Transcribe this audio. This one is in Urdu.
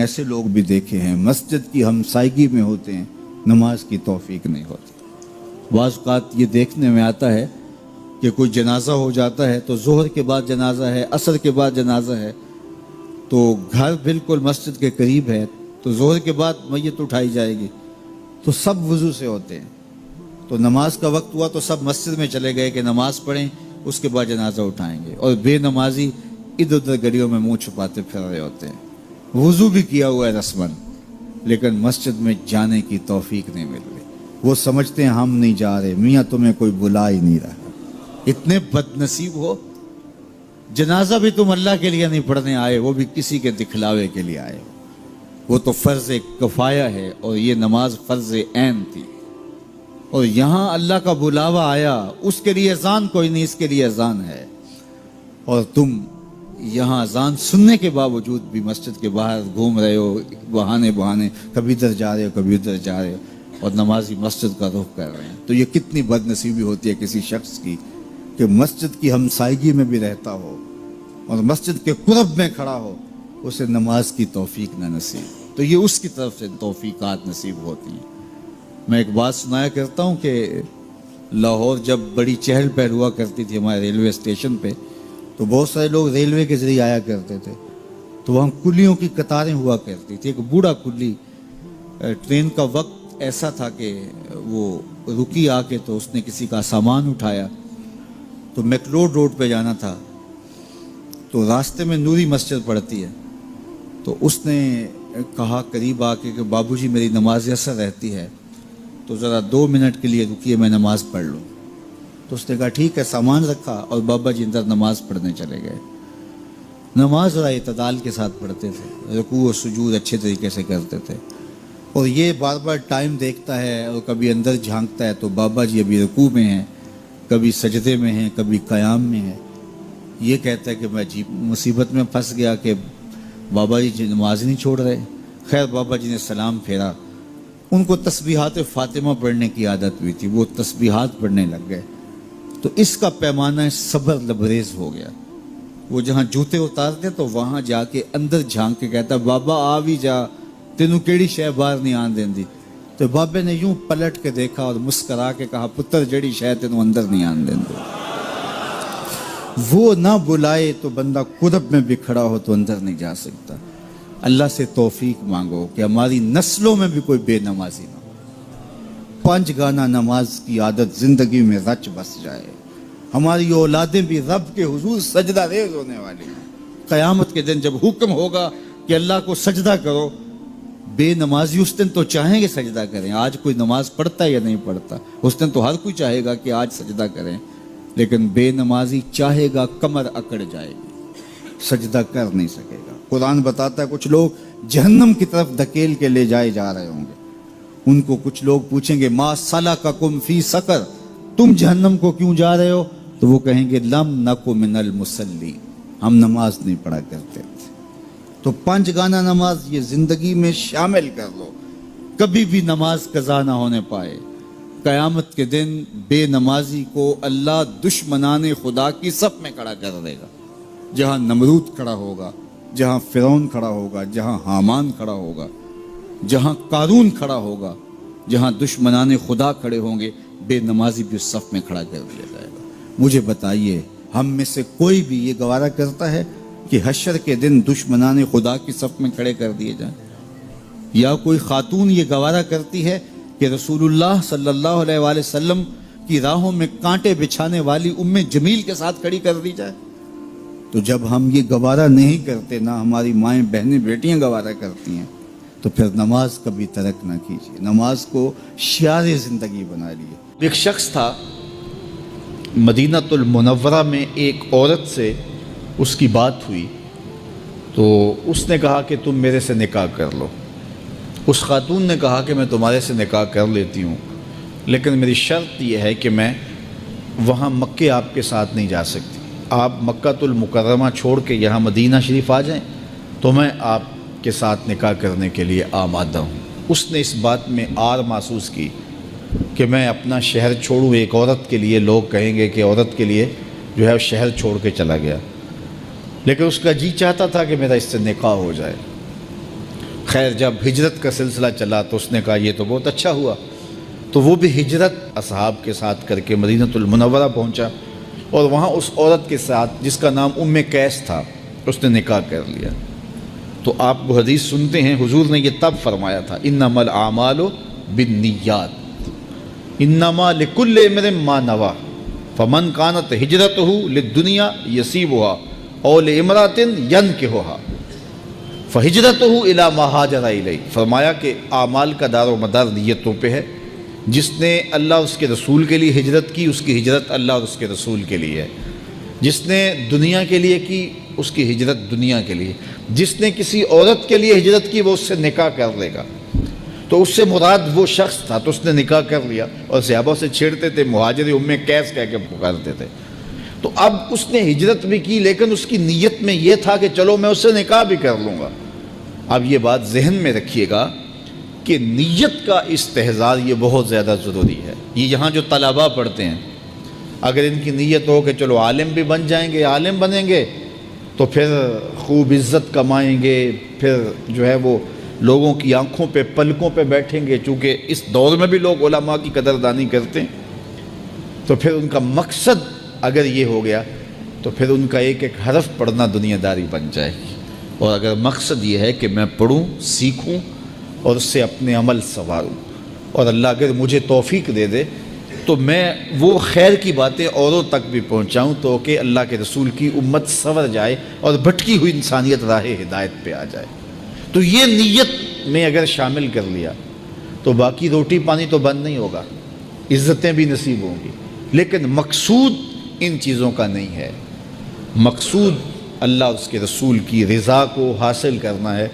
ایسے لوگ بھی دیکھے ہیں مسجد کی ہمسائیگی میں ہوتے ہیں، نماز کی توفیق نہیں ہوتی۔ بعض اوقات یہ دیکھنے میں آتا ہے کہ کوئی جنازہ ہو جاتا ہے تو ظہر کے بعد جنازہ ہے، عصر کے بعد جنازہ ہے، تو گھر بالکل مسجد کے قریب ہے، تو ظہر کے بعد میت اٹھائی جائے گی، تو سب وضو سے ہوتے ہیں، تو نماز کا وقت ہوا تو سب مسجد میں چلے گئے کہ نماز پڑھیں، اس کے بعد جنازہ اٹھائیں گے، اور بے نمازی ادھر ادھر گلیوں میں منہ چھپاتے پھر رہے ہوتے ہیں، وضو بھی کیا ہوا ہے رسماً، لیکن مسجد میں جانے کی توفیق نہیں مل رہی۔ وہ سمجھتے ہیں ہم نہیں جا رہے، میاں تمہیں کوئی بلا ہی نہیں رہا۔ اتنے بد نصیب ہو، جنازہ بھی تم اللہ کے لیے نہیں پڑھنے آئے، وہ بھی کسی کے دکھلاوے کے لیے آئے ہو۔ وہ تو فرض کفایہ ہے اور یہ نماز فرض عین تھی، اور یہاں اللہ کا بلاوا آیا، اس کے لیے اذان کوئی نہیں، اس کے لیے اذان ہے، اور تم یہاں اذان سننے کے باوجود بھی مسجد کے باہر گھوم رہے ہو، بہانے کبھی ادھر جا رہے ہو کبھی ادھر جا رہے ہو، اور نمازی مسجد کا رخ کر رہے ہیں۔ تو یہ کتنی بد نصیبی ہوتی ہے کسی شخص کی کہ مسجد کی ہمسائیگی میں بھی رہتا ہو اور مسجد کے قرب میں کھڑا ہو، اسے نماز کی توفیق نہ نصیب۔ تو یہ اس کی طرف سے توفیقات نصیب ہوتی ہیں۔ میں ایک بات سنایا کرتا ہوں کہ لاہور جب بڑی چہل پہل ہوا کرتی تھی ہمارے ریلوے اسٹیشن پہ، تو بہت سارے لوگ ریلوے کے ذریعے آیا کرتے تھے، تو وہاں کلیوں کی قطاریں ہوا کرتی تھی۔ ایک بوڑھا کلی، ٹرین کا وقت ایسا تھا کہ وہ رکی آ کے، تو اس نے کسی کا سامان اٹھایا، تو میکلوڈ روڈ پہ جانا تھا، تو راستے میں نوری مسجد پڑتی ہے، تو اس نے کہا قریب آ کے کہ بابو جی میری نماز عصر رہتی ہے، تو ذرا 2 منٹ کے لیے رکیے میں نماز پڑھ لوں۔ تو اس نے کہا ٹھیک ہے، سامان رکھا اور بابا جی اندر نماز پڑھنے چلے گئے۔ نماز ذرا اعتدال کے ساتھ پڑھتے تھے، رکوع و سجود اچھے طریقے سے کرتے تھے، اور یہ بار بار ٹائم دیکھتا ہے اور کبھی اندر جھانکتا ہے، تو بابا جی ابھی رکوع میں ہیں، کبھی سجدے میں ہیں، کبھی قیام میں ہیں۔ یہ کہتا ہے کہ میں عجیب مصیبت میں پھنس گیا کہ بابا جی نماز نہیں چھوڑ رہے۔ خیر بابا جی نے سلام پھیرا، ان کو تسبیحات فاطمہ پڑھنے کی عادت ہوئی تھی، وہ تسبیحات پڑھنے لگ گئے، تو اس کا پیمانہ صبر لبریز ہو گیا۔ وہ جہاں جوتے اتارتے تو وہاں جا کے اندر جھانک کے کہتا بابا آ بھی جا، تینوں کیڑی شے باہر نہیں آن دیندی۔ تو بابے نے یوں پلٹ کے دیکھا اور مسکرا کے کہا پتر جڑی شے تینوں اندر نہیں آن دیندی۔ وہ نہ بلائے تو بندہ قرب میں بھی کھڑا ہو تو اندر نہیں جا سکتا۔ اللہ سے توفیق مانگو کہ ہماری نسلوں میں بھی کوئی بے نمازی نہ ہو، 5 گانا نماز کی عادت زندگی میں رچ بس جائے، ہماری اولادیں بھی رب کے حضور سجدہ ریز ہونے والی ہیں۔ قیامت کے دن جب حکم ہوگا کہ اللہ کو سجدہ کرو، بے نمازی اس دن تو چاہیں گے سجدہ کریں، آج کوئی نماز پڑھتا ہے یا نہیں پڑھتا، اس دن تو ہر کوئی چاہے گا کہ آج سجدہ کریں، لیکن بے نمازی چاہے گا کمر اکڑ جائے گی، سجدہ کر نہیں سکے گا۔ قرآن بتاتا ہے کچھ لوگ جہنم کی طرف دھکیل کے لے جائے جا رہے ہوں گے، ان کو کچھ لوگ پوچھیں گے ما سلککم فی سقر، تم جہنم کو کیوں جا رہے ہو؟ تو وہ کہیں گے لم نک من المصلی، ہم نماز نہیں پڑھا کرتے تھے۔ تو 5 گانا نماز یہ زندگی میں شامل کر لو، کبھی بھی نماز قضا نہ ہونے پائے۔ قیامت کے دن بے نمازی کو اللہ دشمنان خدا کی صف میں کھڑا کر دے گا، جہاں نمرود کھڑا ہوگا، جہاں فرعون کھڑا ہوگا، جہاں حامان کھڑا ہوگا، جہاں قارون کھڑا ہوگا، جہاں دشمنان خدا کھڑے ہوں گے، بے نمازی بھی اس صف میں کھڑا کر دیا جائے گا۔ مجھے بتائیے ہم میں سے کوئی بھی یہ گوارہ کرتا ہے کہ حشر کے دن دشمنان خدا کی صف میں کھڑے کر دیے جائیں؟ یا کوئی خاتون یہ گوارہ کرتی ہے کہ رسول اللہ صلی اللہ علیہ وآلہ وسلم کی راہوں میں کانٹے بچھانے والی ام جمیل کے ساتھ کھڑی کر دی جائے؟ تو جب ہم یہ گوارہ نہیں کرتے، نہ ہماری مائیں بہنیں بیٹیاں گوارہ کرتی ہیں، تو پھر نماز کبھی ترک نہ کیجیے، نماز کو شعار زندگی بنا لیے۔ ایک شخص تھا مدینۃ المنورہ میں، ایک عورت سے اس کی بات ہوئی، تو اس نے کہا کہ تم میرے سے نکاح کر لو۔ اس خاتون نے کہا کہ میں تمہارے سے نکاح کر لیتی ہوں، لیکن میری شرط یہ ہے کہ میں وہاں مکے آپ کے ساتھ نہیں جا سکتی، آپ مکۃ المکرمہ چھوڑ کے یہاں مدینہ شریف آ جائیں تو میں آپ کے ساتھ نکاح کرنے کے لیے آمادہ ہوں۔ اس نے اس بات میں آر محسوس کی کہ میں اپنا شہر چھوڑوں، ایک عورت کے لیے لوگ کہیں گے کہ عورت کے لیے جو ہے شہر چھوڑ کے چلا گیا، لیکن اس کا جی چاہتا تھا کہ میرا اس سے نکاح ہو جائے۔ خیر جب ہجرت کا سلسلہ چلا تو اس نے کہا یہ تو بہت اچھا ہوا، تو وہ بھی ہجرت اصحاب کے ساتھ کر کے مدینہ المنورہ پہنچا، اور وہاں اس عورت کے ساتھ جس کا نام ام قیس تھا اس نے نکاح کر لیا۔ تو آپ وہ حدیث سنتے ہیں، حضور نے یہ تب فرمایا تھا انما الاعمال بالنیات انما لکل امرئ ما نوی فمن كانت ہجرته للدنیا یصیبها او لامرأة ينکحها فہجرته الی ما ہاجر الیہ۔ فرمایا کہ اعمال کا دار و مدار نیتوں پہ ہے، جس نے اللہ اس کے رسول کے لیے ہجرت کی اس کی ہجرت اللہ اور اس کے رسول کے لیے ہے، جس نے دنیا کے لیے کی اس کی ہجرت دنیا کے لیے، جس نے کسی عورت کے لیے ہجرت کی وہ اس سے نکاح کر لے گا۔ تو اس سے مراد وہ شخص تھا، تو اس نے نکاح کر لیا، اور صحابہ سے چھیڑتے تھے مہاجر ام قیس کہہ کے پکارتے تھے۔ تو اب اس نے ہجرت بھی کی، لیکن اس کی نیت میں یہ تھا کہ چلو میں اس سے نکاح بھی کر لوں گا۔ اب یہ بات ذہن میں رکھیے گا کہ نیت کا استحضار یہ بہت زیادہ ضروری ہے۔ یہ یہاں جو طلباء پڑھتے ہیں، اگر ان کی نیت ہو کہ چلو عالم بھی بن جائیں گے، عالم بنیں گے تو پھر خوب عزت کمائیں گے، پھر جو ہے وہ لوگوں کی آنکھوں پہ پلکوں پہ بیٹھیں گے، چونکہ اس دور میں بھی لوگ علماء کی قدردانی کرتے ہیں، تو پھر ان کا مقصد اگر یہ ہو گیا تو پھر ان کا ایک ایک حرف پڑھنا دنیا داری بن جائے گی۔ اور اگر مقصد یہ ہے کہ میں پڑھوں، سیکھوں اور اس سے اپنے عمل سنواروں، اور اللہ اگر مجھے توفیق دے دے تو میں وہ خیر کی باتیں اوروں تک بھی پہنچاؤں تو کہ اللہ کے رسول کی امت سنور جائے اور بھٹکی ہوئی انسانیت راہ ہدایت پہ آ جائے۔ تو یہ نیت میں اگر شامل کر لیا تو باقی روٹی پانی تو بند نہیں ہوگا، عزتیں بھی نصیب ہوں گی، لیکن مقصود ان چیزوں کا نہیں ہے۔ مقصود اللہ اور اس کے رسول کی رضا کو حاصل کرنا ہے۔